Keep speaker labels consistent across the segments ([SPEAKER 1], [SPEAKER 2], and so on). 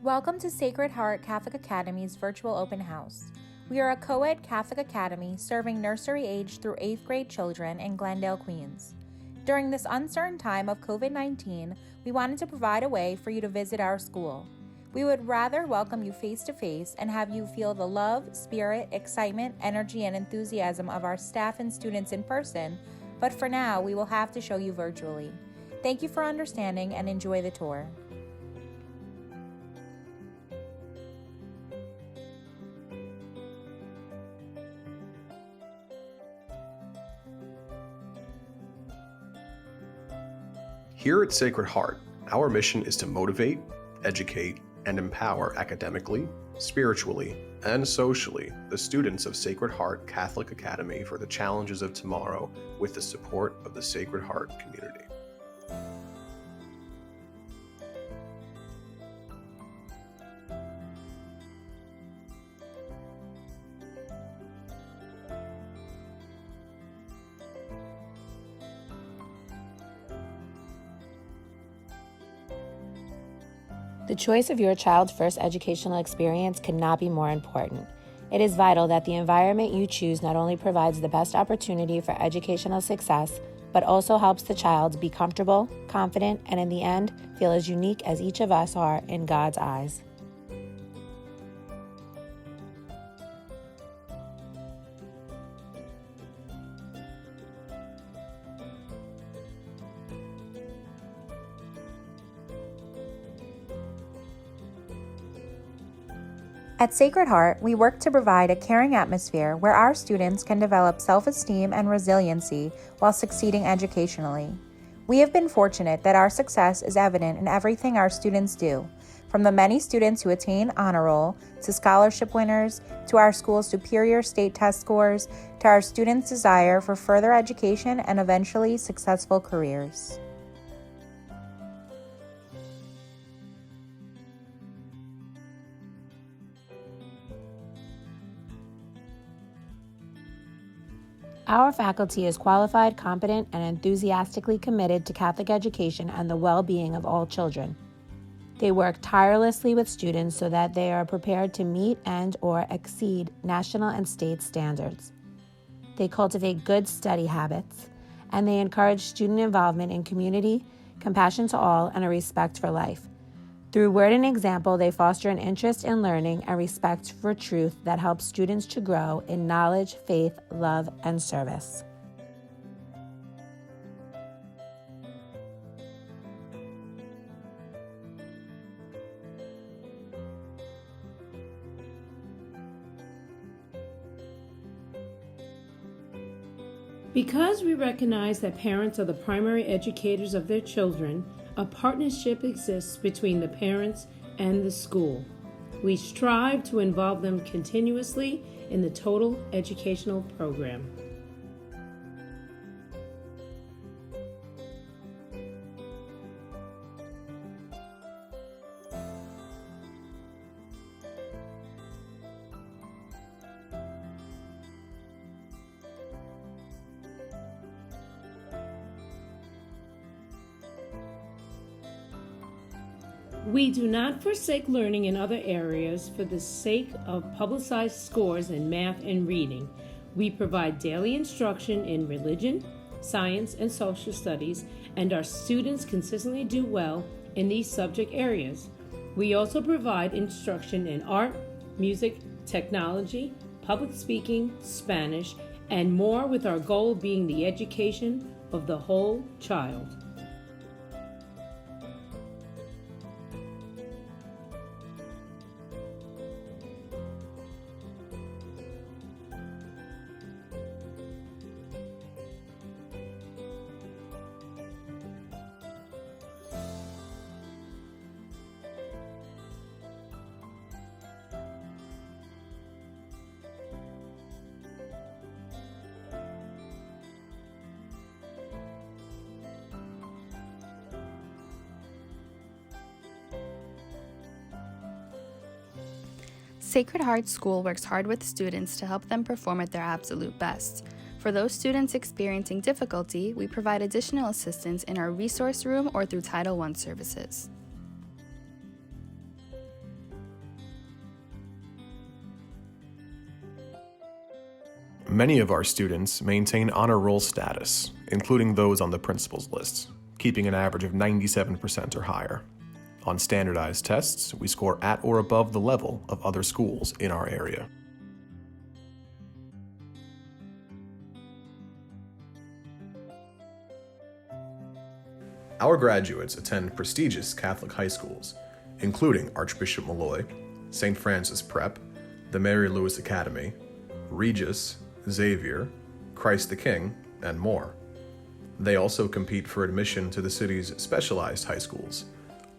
[SPEAKER 1] Welcome to Sacred Heart Catholic Academy's virtual open house. We are a co-ed Catholic academy serving nursery age through 8th grade children in Glendale, Queens. During this uncertain time of COVID-19, we wanted to provide a way for you to visit our school. We would rather welcome you face-to-face and have you feel the love, spirit, excitement, energy, and enthusiasm of our staff and students in person, but for now, we will have to show you virtually. Thank you for understanding and enjoy the tour.
[SPEAKER 2] Here at Sacred Heart, our mission is to motivate, educate, and empower academically, spiritually, and socially the students of Sacred Heart Catholic Academy for the challenges of tomorrow with the support of the Sacred Heart community.
[SPEAKER 3] The choice of your child's first educational experience could not be more important. It is vital that the environment you choose not only provides the best opportunity for educational success, but also helps the child be comfortable, confident, and in the end, feel as unique as each of us are in God's eyes.
[SPEAKER 1] At Sacred Heart, we work to provide a caring atmosphere where our students can develop self-esteem and resiliency while succeeding educationally. We have been fortunate that our success is evident in everything our students do, from the many students who attain honor roll, to scholarship winners, to our school's superior state test scores, to our students' desire for further education and eventually successful careers.
[SPEAKER 3] Our faculty is qualified, competent, and enthusiastically committed to Catholic education and the well-being of all children. They work tirelessly with students so that they are prepared to meet and/or exceed national and state standards. They cultivate good study habits, and they encourage student involvement in community, compassion to all, and a respect for life. Through word and example, they foster an interest in learning and respect for truth that helps students to grow in knowledge, faith, love, and service.
[SPEAKER 4] Because we recognize that parents are the primary educators of their children, a partnership exists between the parents and the school. We strive to involve them continuously in the total educational program. We do not forsake learning in other areas for the sake of publicized scores in math and reading. We provide daily instruction in religion, science, and social studies, and our students consistently do well in these subject areas. We also provide instruction in art, music, technology, public speaking, Spanish, and more, with our goal being the education of the whole child.
[SPEAKER 5] Sacred Heart School works hard with students to help them perform at their absolute best. For those students experiencing difficulty, we provide additional assistance in our resource room or through Title I services.
[SPEAKER 2] Many of our students maintain honor roll status, including those on the principal's list, keeping an average of 97% or higher. On standardized tests, we score at or above the level of other schools in our area. Our graduates attend prestigious Catholic high schools, including Archbishop Malloy, St. Francis Prep, the Mary Louis Academy, Regis, Xavier, Christ the King, and more. They also compete for admission to the city's specialized high schools,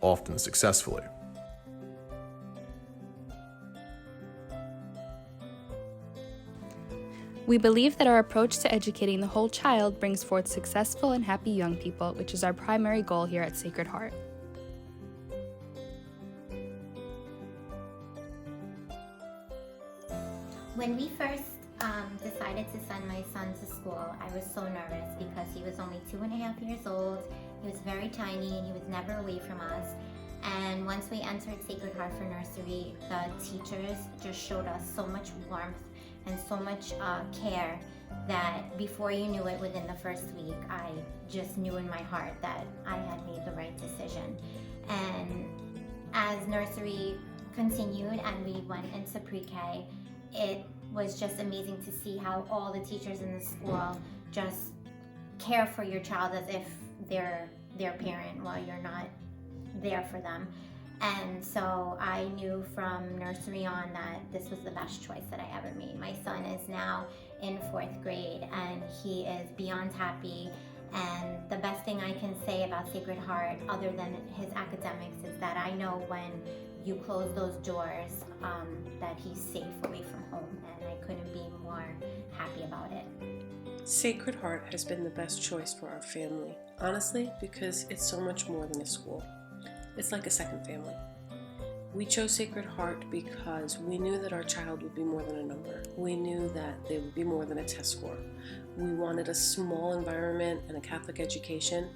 [SPEAKER 2] often successfully.
[SPEAKER 5] We believe that our approach to educating the whole child brings forth successful and happy young people, which is our primary goal here at Sacred Heart.
[SPEAKER 6] When we first decided to send my son to school, I was so nervous because he was only 2.5 years old. He was very tiny and he was never away from us. And once we entered Sacred Heart for nursery, the teachers just showed us so much warmth and so much care that before you knew it, within the first week, I just knew in my heart that I had made the right decision. And as nursery continued and we went into pre-K, it was just amazing to see how all the teachers in the school just care for your child as if they're their parent while you're not there for them. And so I knew from nursery on that this was the best choice that I ever made. My son is now in 4th grade and he is beyond happy. And the best thing I can say about Sacred Heart, other than his academics, is that I know when you close those doors, that he's safe away from home, and I couldn't be more happy about it.
[SPEAKER 7] Sacred Heart has been the best choice for our family, honestly, because it's so much more than a school. It's like a second family. We chose Sacred Heart because we knew that our child would be more than a number. We knew that they would be more than a test score. We wanted a small environment and a Catholic education,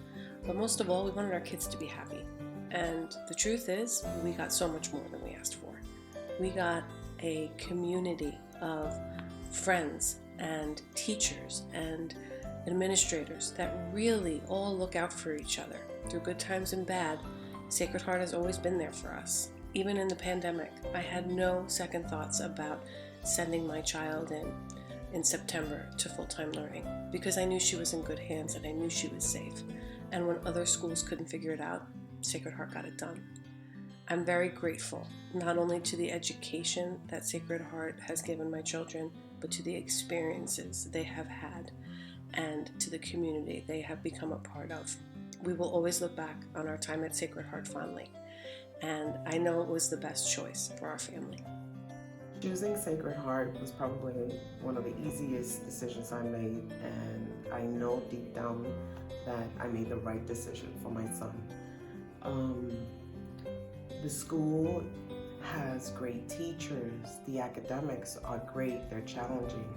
[SPEAKER 7] but most of all, we wanted our kids to be happy. And the truth is, we got so much more than we asked for. We got a community of friends and teachers and administrators that really all look out for each other. Through good times and bad, Sacred Heart has always been there for us. Even in the pandemic, I had no second thoughts about sending my child in September to full-time learning because I knew she was in good hands and I knew she was safe. And when other schools couldn't figure it out, Sacred Heart got it done. I'm very grateful, not only to the education that Sacred Heart has given my children, but to the experiences they have had and to the community they have become a part of. We will always look back on our time at Sacred Heart fondly, and I know it was the best choice for our family.
[SPEAKER 8] Choosing Sacred Heart was probably one of the easiest decisions I made, and I know deep down that I made the right decision for my son. The school has great teachers. The academics are great. They're challenging.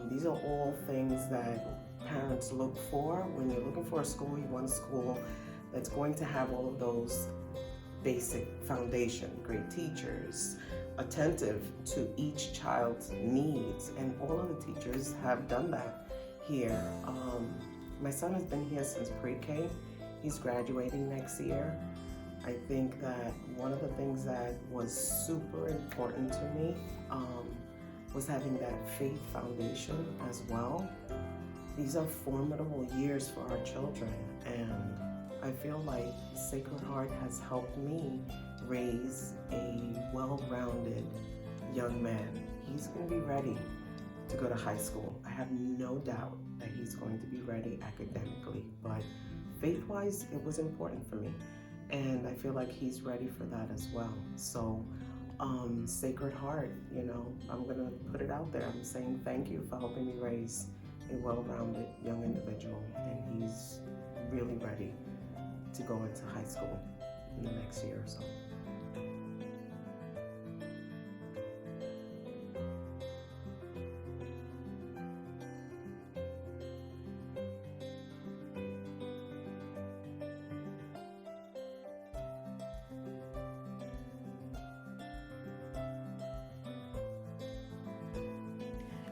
[SPEAKER 8] These are all things that parents look for. When you're looking for a school, you want a school that's going to have all of those basic foundation, great teachers, attentive to each child's needs, and all of the teachers have done that here. My son has been here since pre-K. He's graduating next year. I think that one of the things that was super important to me was having that faith foundation as well. These are formidable years for our children, and I feel like Sacred Heart has helped me raise a well-rounded young man. He's going to be ready to go to high school. I have no doubt that he's going to be ready academically, but faith-wise, it was important for me. And I feel like he's ready for that as well. So, Sacred Heart, I'm gonna put it out there. I'm saying thank you for helping me raise a well-rounded young individual, and he's really ready to go into high school in the next year or so.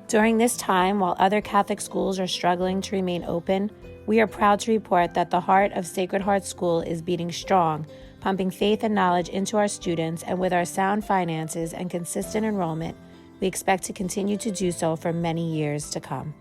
[SPEAKER 3] During this time, while other Catholic schools are struggling to remain open, we are proud to report that the heart of Sacred Heart School is beating strong, pumping faith and knowledge into our students, and with our sound finances and consistent enrollment, we expect to continue to do so for many years to come.